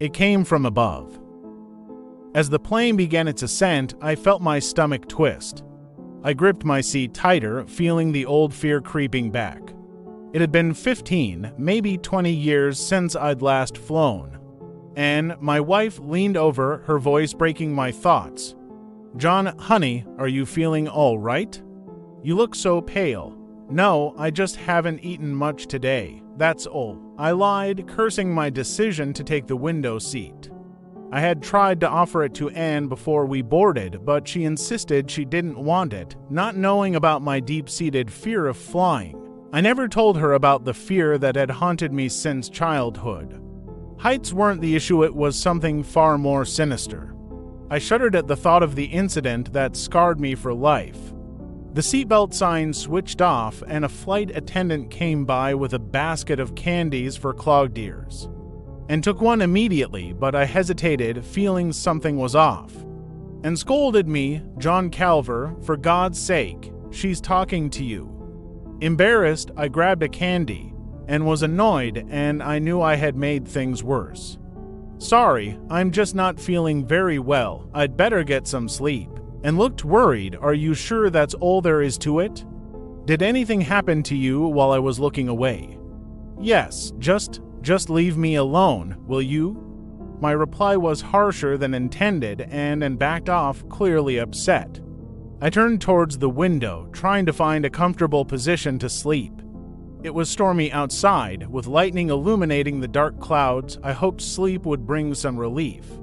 It came from above. As the plane began its ascent, I felt my stomach twist. I gripped my seat tighter, feeling the old fear creeping back. It had been 15, maybe 20 years since I'd last flown. And my wife leaned over, her voice breaking my thoughts. "John, honey, are you feeling all right? You look so pale." "No, I just haven't eaten much today, that's all," I lied, cursing my decision to take the window seat. I had tried to offer it to Anne before we boarded, but she insisted she didn't want it, not knowing about my deep-seated fear of flying. I never told her about the fear that had haunted me since childhood. Heights weren't the issue, it was something far more sinister. I shuddered at the thought of the incident that scarred me for life. The seatbelt sign switched off, and a flight attendant came by with a basket of candies for clogged ears. And took one immediately, but I hesitated, feeling something was off. And scolded me, "John Calver, for God's sake, she's talking to you." Embarrassed, I grabbed a candy, and was annoyed, and I knew I had made things worse. "Sorry, I'm just not feeling very well, I'd better get some sleep." And looked worried. "Are you sure that's all there is to it? Did anything happen to you while I was looking away?" "Yes, just leave me alone, will you?" My reply was harsher than intended and backed off, clearly upset. I turned towards the window, trying to find a comfortable position to sleep. It was stormy outside, with lightning illuminating the dark clouds. I hoped sleep would bring some relief.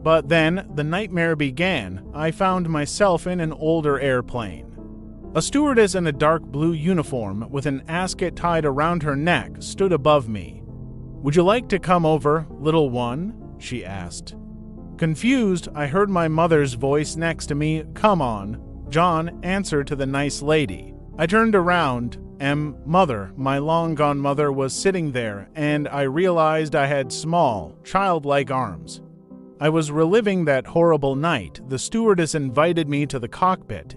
But then, the nightmare began. I found myself in an older airplane. A stewardess in a dark blue uniform, with an ascot tied around her neck, stood above me. "Would you like to come over, little one?" she asked. Confused, I heard my mother's voice next to me. "Come on, John," answered to the nice lady. I turned around. Mother, my long-gone mother, was sitting there, and I realized I had small, childlike arms. I was reliving that horrible night. The stewardess invited me to the cockpit.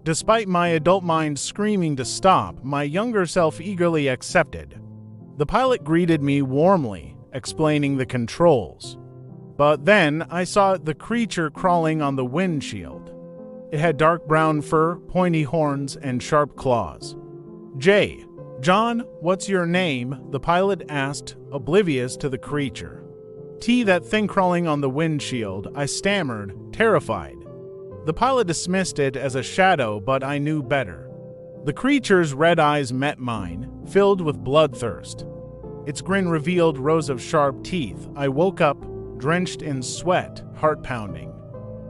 Despite my adult mind screaming to stop, my younger self eagerly accepted. The pilot greeted me warmly, explaining the controls. But then I saw the creature crawling on the windshield. It had dark brown fur, pointy horns, and sharp claws. "John, what's your name?" the pilot asked, oblivious to the creature. "That thing crawling on the windshield," I stammered, terrified. The pilot dismissed it as a shadow, but I knew better. The creature's red eyes met mine, filled with bloodthirst. Its grin revealed rows of sharp teeth. I woke up, drenched in sweat, heart pounding,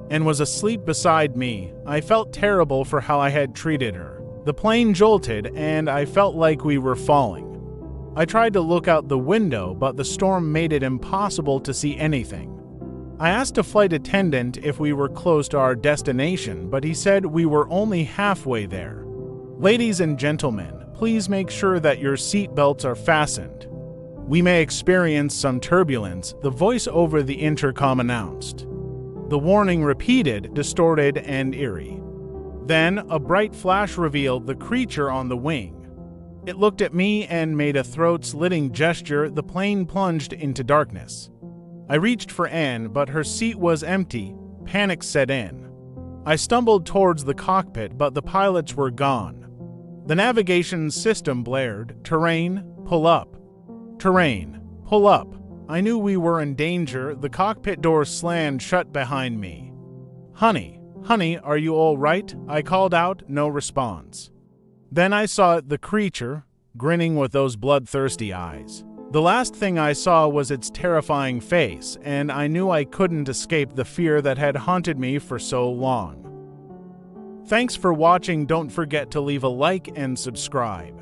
and was asleep beside me. I felt terrible for how I had treated her. The plane jolted, and I felt like we were falling. I tried to look out the window, but the storm made it impossible to see anything. I asked a flight attendant if we were close to our destination, but he said we were only halfway there. "Ladies and gentlemen, please make sure that your seat belts are fastened. We may experience some turbulence," the voice over the intercom announced. The warning repeated, distorted and eerie. Then a bright flash revealed the creature on the wing. It looked at me and made a throat-slitting gesture. The plane plunged into darkness. I reached for Anne, but her seat was empty. Panic set in. I stumbled towards the cockpit, but the pilots were gone. The navigation system blared. "Terrain, pull up. Terrain, pull up." I knew we were in danger. The cockpit door slammed shut behind me. Honey, are you all right?" I called out. No response. Then I saw the creature, grinning with those bloodthirsty eyes. The last thing I saw was its terrifying face, and I knew I couldn't escape the fear that had haunted me for so long. Thanks for watching. Don't forget to leave a like and subscribe.